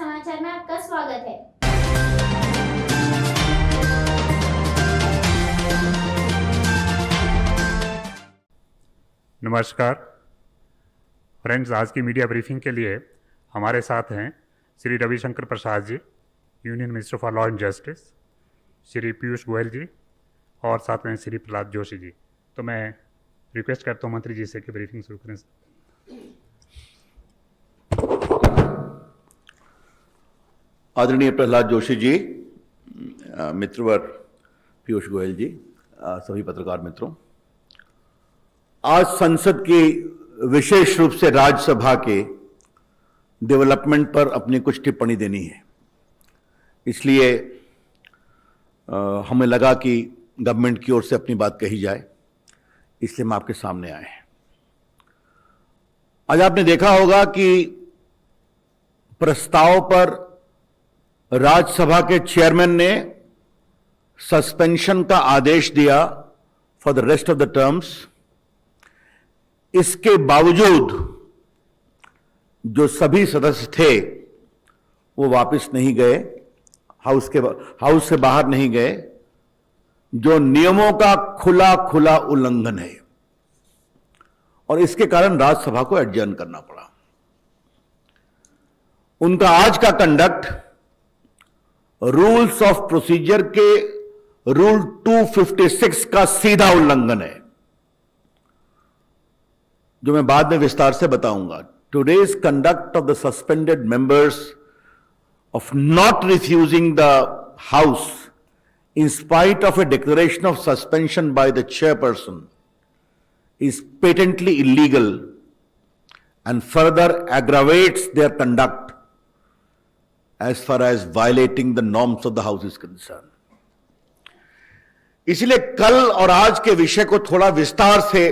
समाचार में आपका स्वागत है। नमस्कार फ्रेंड्स, आज की मीडिया ब्रीफिंग के लिए हमारे साथ हैं Shri Ravishankar Prasad ji, union minister for law and justice, Shri Piyush Goyal ji और साथ में श्री प्रहलाद जोशी जी। तो मैं रिक्वेस्ट करता हूँ मंत्री जी से कि ब्रीफिंग शुरू करें। आदरणीय प्रहलाद जोशी जी, मित्रवर पीयूष गोयल जी, सभी पत्रकार मित्रों, आज संसद की विशेष रूप से राज्यसभा के डेवलपमेंट पर अपनी कुछ टिप्पणी देनी है। इसलिए हमें लगा कि गवर्नमेंट की ओर से अपनी बात कही जाए, इसलिए हम आपके सामने आए हैं। आज आपने देखा होगा कि प्रस्ताव पर राज्यसभा के चेयरमैन ने सस्पेंशन का आदेश दिया for the rest of the terms. इसके बावजूद जो सभी सदस्य थे वो वापस नहीं गए, हाउस से बाहर नहीं गए, जो नियमों का खुला खुला उल्लंघन है, और इसके कारण राज्यसभा को एडजर्न करना पड़ा। उनका आज का कंडक्ट रूल्स ऑफ प्रोसीजर के रूल 256 का सीधा उल्लंघन है, जो मैं बाद में विस्तार से बताऊंगा। Today's conduct of the suspended members of not refusing the house in spite of a declaration of suspension by the chairperson is patently illegal and further aggravates their conduct as far as violating the norms of the house is concerned. इसलिए कल और आज के विषय को थोड़ा विस्तार से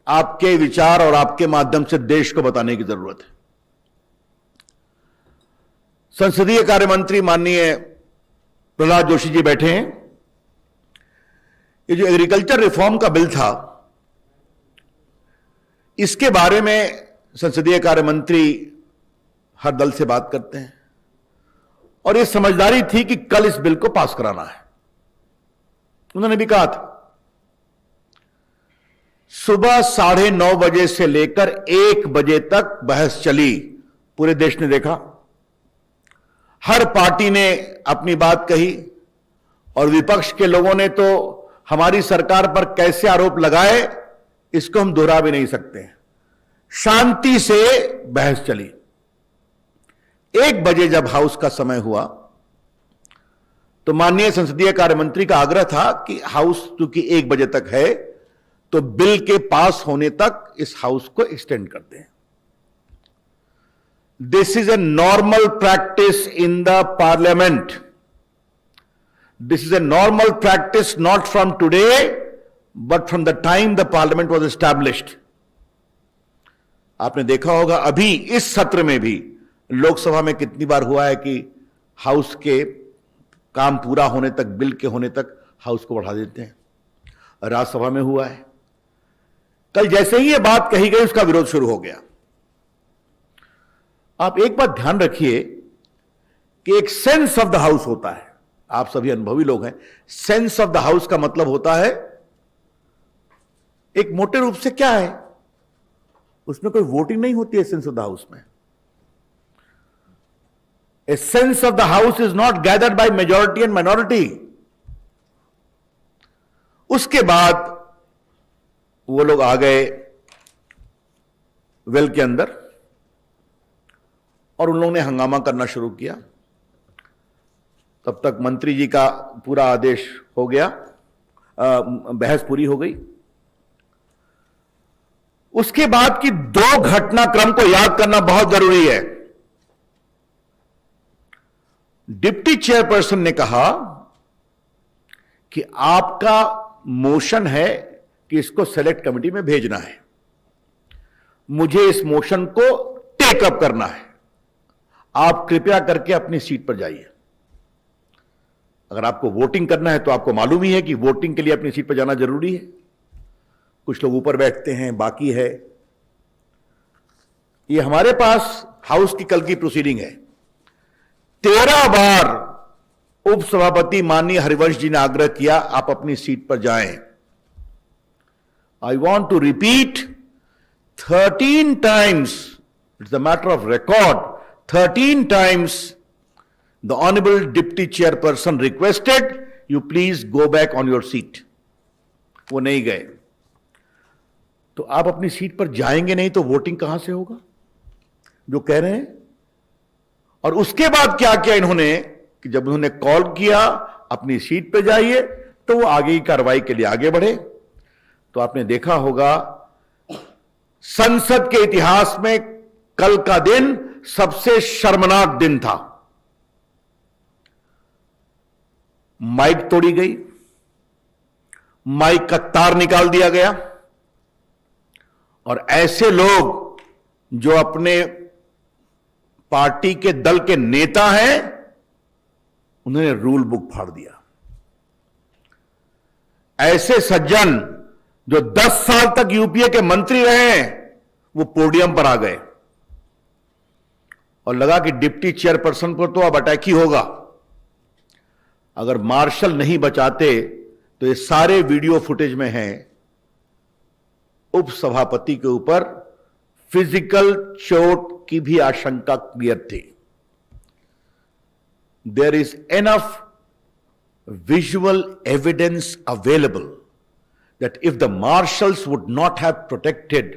आपके विचार और आपके माध्यम से देश को बताने की जरूरत है। संसदीय कार्य मंत्री माननीय प्रहलाद जोशी जी बैठे हैं। ये जो एग्रीकल्चर रिफॉर्म का बिल था, इसके बारे में संसदीय कार्य मंत्री हर दल से बात करते हैं, और ये समझदारी थी कि कल इस बिल को पास कराना है। उन्होंने भी कहा था, सुबह 9:30 बजे से लेकर 1 बजे तक बहस चली, पूरे देश ने देखा। हर पार्टी ने अपनी बात कही, और विपक्ष के लोगों ने तो हमारी सरकार पर कैसे आरोप लगाए, इसको हम दोहरा भी नहीं सकते। शांति से बहस चली। 1 बजे जब हाउस का समय हुआ, तो माननीय संसदीय कार्य मंत्री का आग्रह था कि हाउस चूंकि 1 बजे तक है, तो बिल के पास होने तक इस हाउस को एक्सटेंड कर दें। This is a normal practice in the parliament. This is a normal practice not from today, but from the time the parliament was established. आपने देखा होगा अभी इस सत्र में भी लोकसभा में कितनी बार हुआ है कि हाउस के काम पूरा होने तक, बिल के होने तक हाउस को बढ़ा देते हैं। राज्यसभा में हुआ है। कल जैसे ही ये बात कही गई, उसका विरोध शुरू हो गया। आप एक बात ध्यान रखिए कि एक सेंस ऑफ द हाउस होता है। आप सभी अनुभवी लोग हैं। सेंस ऑफ द हाउस का मतलब होता है, एक मोटे रूप से क्या है, उसमें कोई वोटिंग नहीं होती है। सेंस ऑफ द हाउस में a sense of the house is not gathered by majority and minority. उसके बाद वो लोग आ गए वेल के अंदर, और उन लोगों ने हंगामा करना शुरू किया। तब तक मंत्री जी का पूरा आदेश हो गया, बहस पूरी हो गई। उसके बाद की 2 घटनाक्रम को याद करना बहुत जरूरी है। डिप्टी चेयरपर्सन ने कहा कि आपका मोशन है कि इसको सेलेक्ट कमेटी में भेजना है, मुझे इस मोशन को टेकअप करना है, आप कृपया करके अपनी सीट पर जाइए। अगर आपको वोटिंग करना है तो आपको मालूम ही है कि वोटिंग के लिए अपनी सीट पर जाना जरूरी है। कुछ लोग ऊपर बैठते हैं, बाकी है। ये हमारे पास हाउस की कल की प्रोसीडिंग है। 13 बार उपसभापति माननीय हरिवंश जी ने आग्रह किया आप अपनी सीट पर जाएं। I want to repeat 13 times, it's a matter of record, 13 times the honorable deputy chairperson requested you please go back on your seat. वो नहीं गए। तो आप अपनी सीट पर जाएंगे नहीं तो वोटिंग कहां से होगा जो कह रहे हैं। और उसके बाद क्या किया इन्होंने कि जब उन्होंने कॉल किया अपनी सीट पर जाइए तो वो आगे की कार्रवाई के लिए आगे बढ़े। तो आपने देखा होगा संसद के इतिहास में कल का दिन सबसे शर्मनाक दिन था। माइक तोड़ी गई, माइक का तार निकाल दिया गया और ऐसे लोग जो अपने पार्टी के दल के नेता हैं उन्होंने रूल बुक फाड़ दिया। ऐसे सज्जन जो 10 साल तक यूपीए के मंत्री रहे वो पोडियम पर आ गए और लगा कि डिप्टी चेयरपर्सन पर तो अब अटैक ही होगा। अगर मार्शल नहीं बचाते तो ये सारे वीडियो फुटेज में हैं उपसभापति के ऊपर फिजिकल चोट की भी आशंका क्लियर थी। There is enough visual evidence available that if the marshals would not have protected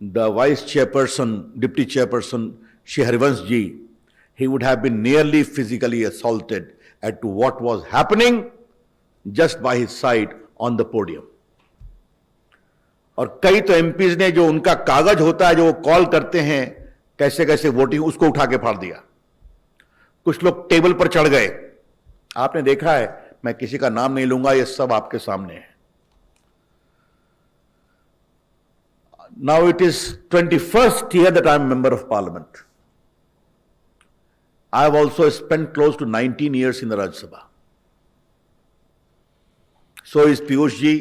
the vice chairperson, deputy chairperson, Shri Harivansh ji, he would have been nearly physically assaulted at to what was happening just by his side on the podium. और कई तो MPs ने जो उनका कागज होता है जो वो कॉल करते हैं कैसे कैसे वोटिंग उसको उठा के फाड़ दिया। कुछ लोग टेबल पर चढ़ गए, आपने देखा है, मैं किसी का नाम नहीं लूंगा, ये सब आपके सामने है। Now it is 21st year that I am a member of parliament. I have also spent close to 19 years in the Rajya Sabha. So is Piyush ji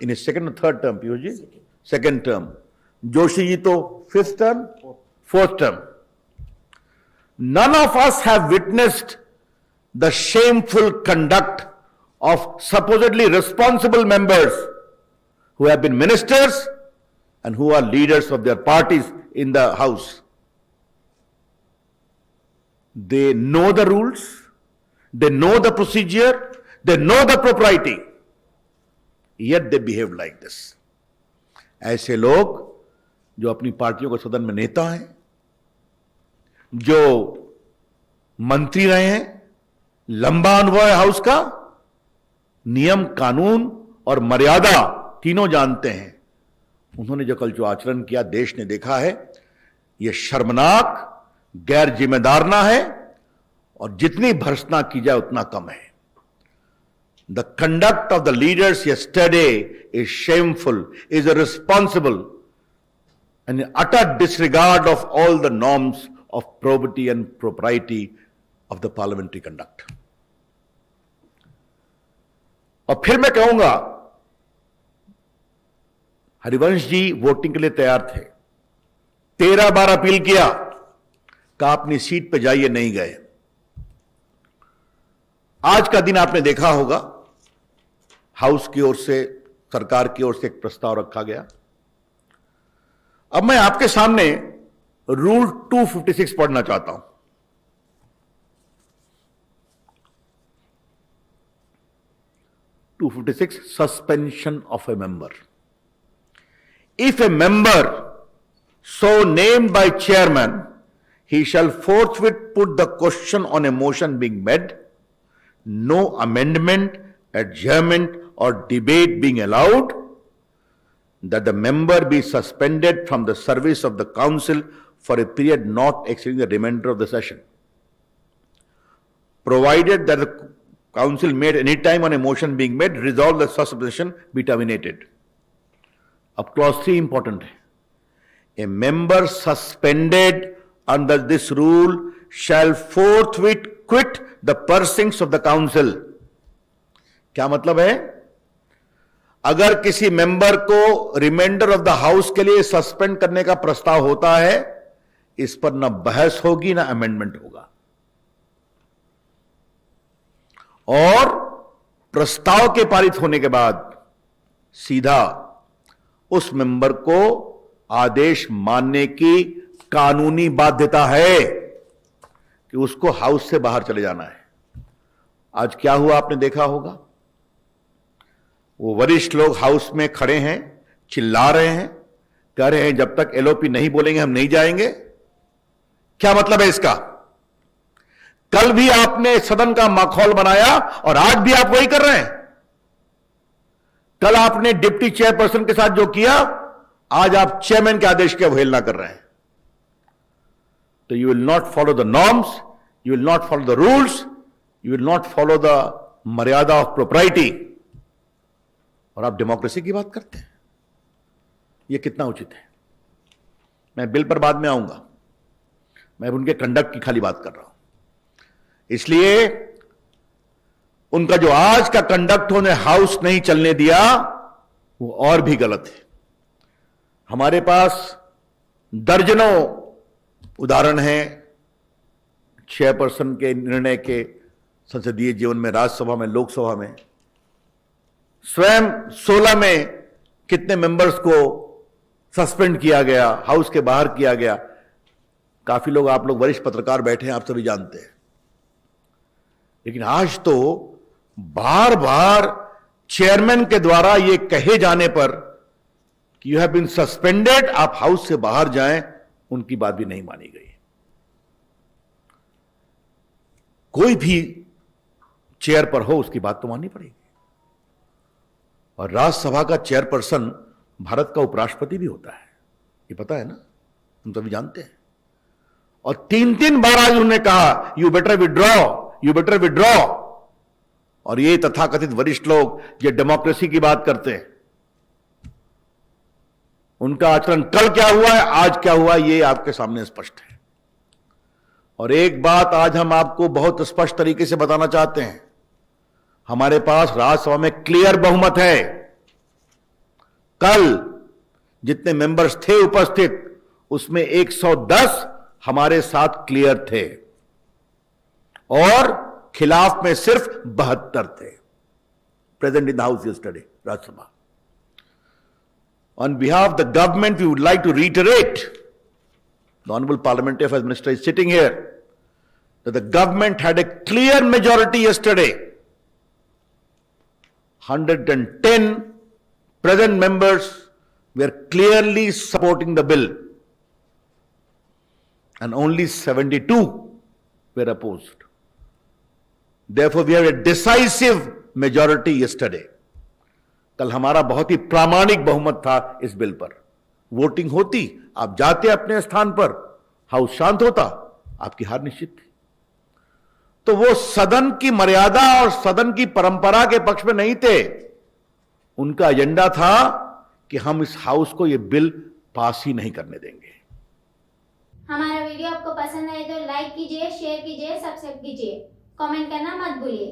in his second or third term, Piyush ji? Second term. Joshi ji to 5th term? 4th term. None of us have witnessed the shameful conduct of supposedly responsible members who have been ministers and who are leaders of their parties in the house. They know the rules, they know the procedure, they know the propriety, yet they behave like this. ऐसे लोग जो अपनी पार्टियों के सदन में नेता हैं, जो मंत्री रहे हैं, लंबा अनुभव है हाउस का, नियम कानून और मर्यादा तीनों जानते हैं, उन्होंने जो कल जो आचरण किया देश ने देखा है, यह शर्मनाक, गैर जिम्मेदारना है और जितनी भर्त्सना की जाए उतना कम है। The conduct of the leaders yesterday is shameful, is irresponsible and utter disregard of all the norms of probity and propriety of the parliamentary conduct. और फिर मैं कहूंगा हरिवंश जी वोटिंग के लिए तैयार थे, 13 बार अपील किया, कहा अपनी सीट पे जाइए, नहीं गए। आज का दिन आपने देखा होगा हाउस की ओर से, सरकार की ओर से एक प्रस्ताव रखा गया। अब मैं आपके सामने रूल 256 पढ़ना चाहता हूं। Suspension of a member. If a member so named by chairman, he shall forthwith put the question on a motion being made, no amendment, adjournment or debate being allowed, that the member be suspended from the service of the council for a period not exceeding the remainder of the session, provided that the council made any time on a motion being made, resolve the suspension be terminated. अब clause 3 important है. A member suspended under this rule shall forthwith quit the precincts of the council. क्या मतलब है? अगर किसी member को reminder of the house के लिए सस्पेंड करने का प्रस्ताव होता है, इस पर ना बहस होगी ना अमेंडमेंट होगा, और प्रस्ताव के पारित होने के बाद सीधा उस मेंबर को आदेश मानने की कानूनी बाध्यता है कि उसको हाउस से बाहर चले जाना है। आज क्या हुआ आपने देखा होगा, वो वरिष्ठ लोग हाउस में खड़े हैं, चिल्ला रहे हैं, कह रहे हैं जब तक एलओपी नहीं बोलेंगे हम नहीं जाएंगे। क्या मतलब है इसका? कल भी आपने सदन का माहौल बनाया और आज भी आप वही कर रहे हैं। कल आपने डिप्टी चेयरपर्सन के साथ जो किया, आज आप चेयरमैन के आदेश की अवहेलना कर रहे हैं। तो you will not follow the norms, you will not follow the rules, you will not follow the मर्यादा ऑफ प्रोप्राइटी, और आप डेमोक्रेसी की बात करते हैं। यह कितना उचित है? मैं बिल पर बाद में आऊंगा, मैं उनके कंडक्ट की खाली बात कर रहा हूं। इसलिए उनका जो आज का कंडक्ट उन्हें हाउस नहीं चलने दिया, वो और भी गलत है। हमारे पास दर्जनों उदाहरण हैं चेयरपर्सन के निर्णय के संसदीय जीवन में, राज्यसभा में, लोकसभा में। स्वयं 16 में कितने मेंबर्स को सस्पेंड किया गया, हाउस के बाहर किया गया। काफी लोग, आप लोग वरिष्ठ पत्रकार बैठे हैं, आप सभी जानते हैं। लेकिन आज तो बार बार चेयरमैन के द्वारा यह कहे जाने पर कि यू हैव बीन सस्पेंडेड, आप हाउस से बाहर जाएं, उनकी बात भी नहीं मानी गई। कोई भी चेयर पर हो उसकी बात तो माननी पड़ेगी। और राज्यसभा का चेयरपर्सन भारत का उपराष्ट्रपति भी होता है, ये पता है ना, हम सभी जानते हैं। और 3-3 बार आज उन्होंने कहा you better withdraw, you better withdraw. और ये तथाकथित वरिष्ठ लोग ये डेमोक्रेसी की बात करते हैं, उनका आचरण कल क्या हुआ है, आज क्या हुआ, ये आपके सामने स्पष्ट है। और एक बात आज हम आपको बहुत स्पष्ट तरीके से बताना चाहते हैं, हमारे पास राज्यसभा में क्लियर बहुमत है। कल जितने मेंबर्स थे उपस्थित, उसमें 110 हमारे साथ क्लियर थे और खिलाफ में सिर्फ 72 थे। Present in the house yesterday, Rajya Sabha. On behalf of the government, we would like to reiterate, the Honorable Parliamentary Affairs Minister is sitting here, that the government had a clear majority yesterday. 110 present members were clearly supporting the bill and only 72 were opposed. Therefore, we have a decisive majority yesterday. कल हमारा बहुत ही प्रामाणिक बहुमत था इस bill पर। Voting होती, आप जाते अपने स्थान पर, हाउस शांत होता, आपकी हार निश्चित थी। तो वो सदन की मर्यादा और सदन की परंपरा के पक्ष में नहीं थे। उनका एजेंडा था कि हम इस हाउस को ये बिल पास ही नहीं करने देंगे। हमारा वीडियो आपको पसंद आए तो लाइक कीजिए, शेयर कीजिए, सब्सक्राइब कीजिए, कमेंट करना मत भूलिए।